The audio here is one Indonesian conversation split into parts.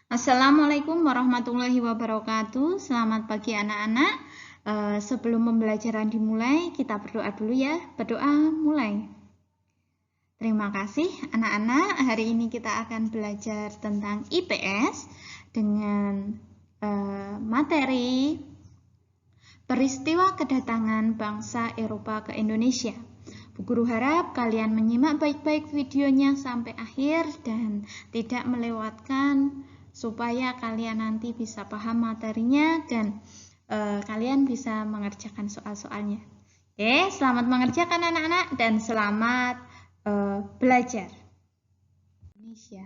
Assalamualaikum warahmatullahi wabarakatuh. Selamat pagi anak-anak. Sebelum pembelajaran dimulai, kita berdoa dulu ya. Berdoa mulai. Terima kasih anak-anak. Hari ini kita akan belajar tentang IPS dengan materi peristiwa kedatangan bangsa Eropa ke Indonesia. Bu Guru harap kalian menyimak baik-baik videonya sampai akhir dan tidak melewatkan supaya kalian nanti bisa paham materinya dan kalian bisa mengerjakan soal-soalnya. Oke, selamat mengerjakan anak-anak dan selamat belajar. Indonesia.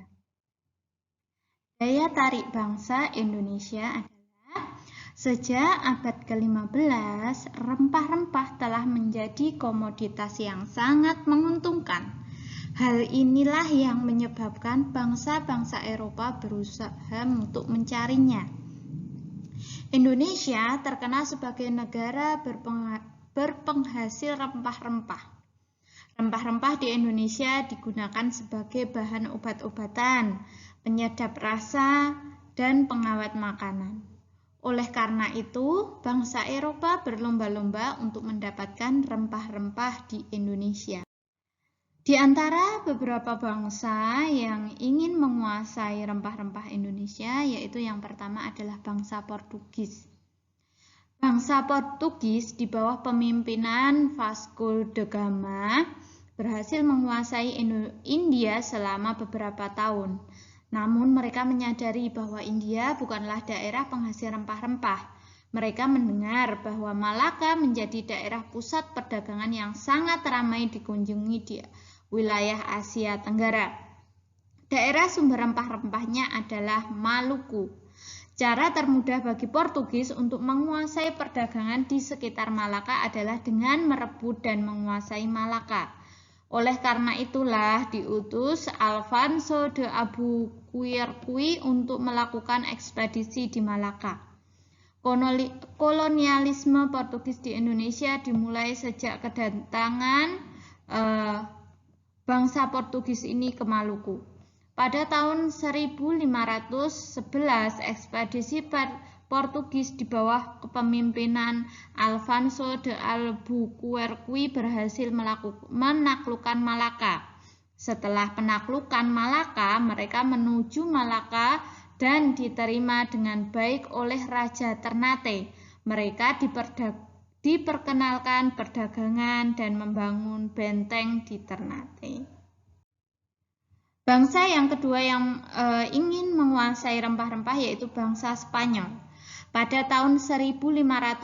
Daya tarik bangsa Indonesia adalah sejak abad ke-15, rempah-rempah telah menjadi komoditas yang sangat menguntungkan. Hal inilah yang menyebabkan bangsa-bangsa Eropa berusaha untuk mencarinya. Indonesia terkenal sebagai negara berpenghasil rempah-rempah. Rempah-rempah di Indonesia digunakan sebagai bahan obat-obatan, penyedap rasa, dan pengawet makanan. Oleh karena itu, bangsa Eropa berlomba-lomba untuk mendapatkan rempah-rempah di Indonesia. Di antara beberapa bangsa yang ingin menguasai rempah-rempah Indonesia, yaitu yang pertama adalah bangsa Portugis. Bangsa Portugis di bawah pemimpinan Vasco da Gama berhasil menguasai India selama beberapa tahun. Namun mereka menyadari bahwa India bukanlah daerah penghasil rempah-rempah. Mereka mendengar bahwa Malaka menjadi daerah pusat perdagangan yang sangat ramai dikunjungi di wilayah Asia Tenggara. Daerah sumber rempah-rempahnya adalah Maluku. Cara termudah bagi Portugis untuk menguasai perdagangan di sekitar Malaka adalah dengan merebut dan menguasai Malaka. Oleh karena itulah diutus Alfonso de Albuquerque untuk melakukan ekspedisi di Malaka. Kolonialisme Portugis di Indonesia dimulai sejak kedatangan bangsa Portugis ini ke Maluku. Pada tahun 1511, ekspedisi Portugis di bawah kepemimpinan Alfonso de Albuquerque berhasil menaklukkan Malaka. Setelah penaklukan Malaka, mereka menuju Malaka dan diterima dengan baik oleh Raja Ternate. Mereka diperkenalkan perdagangan dan membangun benteng di Ternate. Bangsa yang kedua yang ingin menguasai rempah-rempah yaitu bangsa Spanyol. Pada tahun 1521,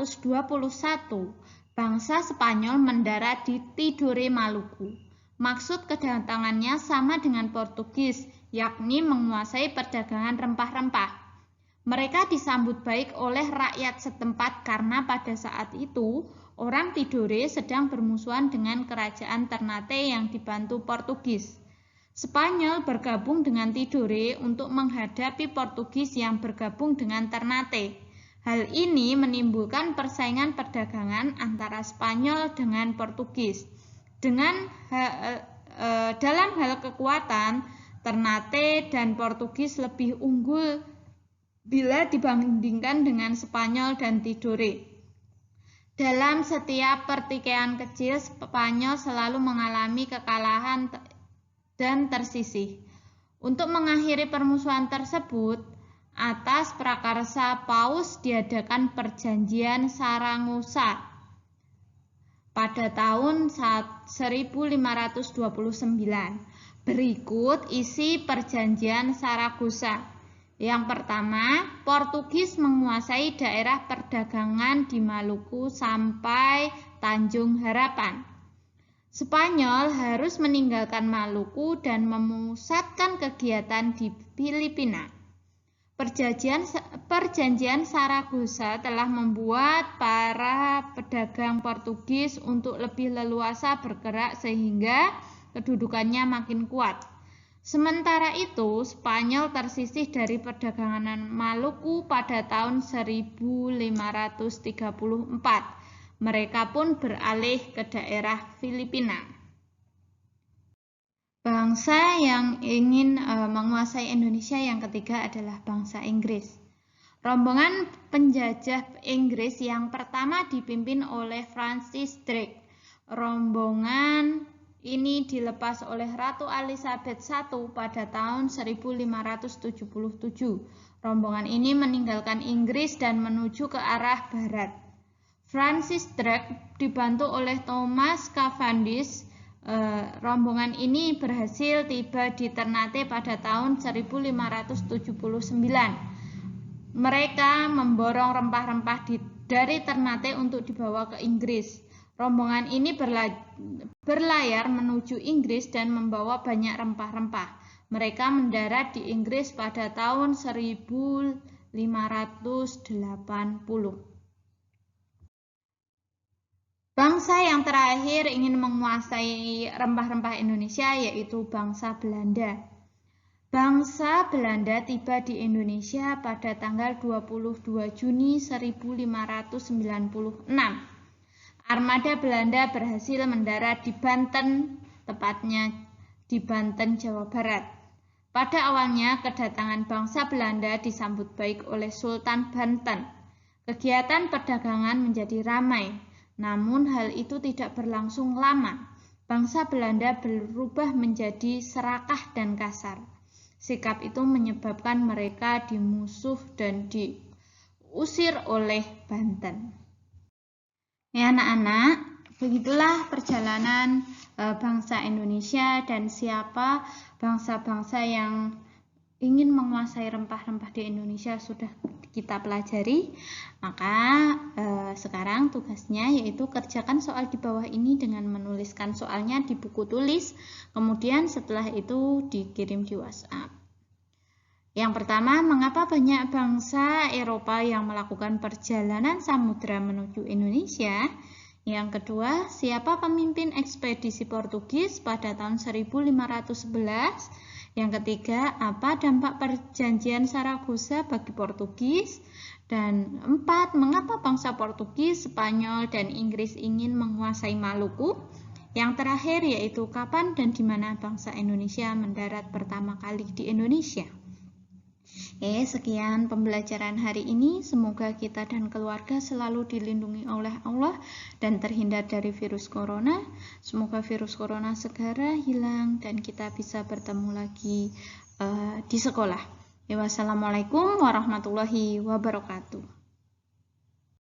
bangsa Spanyol mendarat di Tidore, Maluku. Maksud kedatangannya sama dengan Portugis, yakni menguasai perdagangan rempah-rempah. Mereka disambut baik oleh rakyat setempat karena pada saat itu orang Tidore sedang bermusuhan dengan kerajaan Ternate yang dibantu Portugis. Spanyol bergabung dengan Tidore untuk menghadapi Portugis yang bergabung dengan Ternate. Hal ini menimbulkan persaingan perdagangan antara Spanyol dengan Portugis. Dalam hal kekuatan, Ternate dan Portugis lebih unggul bila dibandingkan dengan Spanyol dan Tidore. Dalam setiap pertikaian kecil, Spanyol selalu mengalami kekalahan dan tersisih. Untuk mengakhiri permusuhan tersebut, atas prakarsa Paus diadakan Perjanjian Saragossa pada tahun 1529. Berikut isi Perjanjian Saragossa. Yang pertama, Portugis menguasai daerah perdagangan di Maluku sampai Tanjung Harapan. Spanyol harus meninggalkan Maluku dan memusatkan kegiatan di Filipina. Perjanjian Saragossa telah membuat para pedagang Portugis untuk lebih leluasa bergerak sehingga kedudukannya makin kuat. Sementara itu, Spanyol tersisih dari perdagangan Maluku pada tahun 1534. Mereka pun beralih ke daerah Filipina. Bangsa yang ingin menguasai Indonesia yang ketiga adalah bangsa Inggris. Rombongan penjajah Inggris yang pertama dipimpin oleh Francis Drake. Rombongan ini dilepas oleh Ratu Elizabeth I pada tahun 1577. Rombongan ini meninggalkan Inggris dan menuju ke arah barat. Francis Drake dibantu oleh Thomas Cavendish. Rombongan ini berhasil tiba di Ternate pada tahun 1579. Mereka memborong rempah-rempah dari Ternate untuk dibawa ke Inggris. Rombongan ini berlayar menuju Inggris dan membawa banyak rempah-rempah. Mereka mendarat di Inggris pada tahun 1580. Bangsa yang terakhir ingin menguasai rempah-rempah Indonesia yaitu bangsa Belanda. Bangsa Belanda tiba di Indonesia pada tanggal 22 Juni 1596. Armada Belanda berhasil mendarat di Banten, tepatnya di Banten, Jawa Barat. Pada awalnya, kedatangan bangsa Belanda disambut baik oleh Sultan Banten. Kegiatan perdagangan menjadi ramai. Namun hal itu tidak berlangsung lama. Bangsa Belanda berubah menjadi serakah dan kasar. Sikap itu menyebabkan mereka dimusuh dan diusir oleh Banten. Ya anak-anak, begitulah perjalanan bangsa Indonesia dan siapa bangsa-bangsa yang ingin menguasai rempah-rempah di Indonesia sudah kita pelajari. Maka sekarang tugasnya yaitu kerjakan soal di bawah ini dengan menuliskan soalnya di buku tulis, kemudian setelah itu dikirim di WhatsApp. Yang pertama, mengapa banyak bangsa Eropa yang melakukan perjalanan samudra menuju Indonesia? Yang kedua, siapa pemimpin ekspedisi Portugis pada tahun 1511? Yang ketiga, apa dampak perjanjian Saragossa bagi Portugis? Dan 4, mengapa bangsa Portugis, Spanyol, dan Inggris ingin menguasai Maluku? Yang terakhir yaitu kapan dan di mana bangsa Indonesia mendarat pertama kali di Indonesia? Sekian pembelajaran hari ini. Semoga kita dan keluarga selalu dilindungi oleh Allah dan terhindar dari virus corona. Semoga virus corona segera hilang dan kita bisa bertemu lagi di sekolah. Wassalamualaikum warahmatullahi wabarakatuh.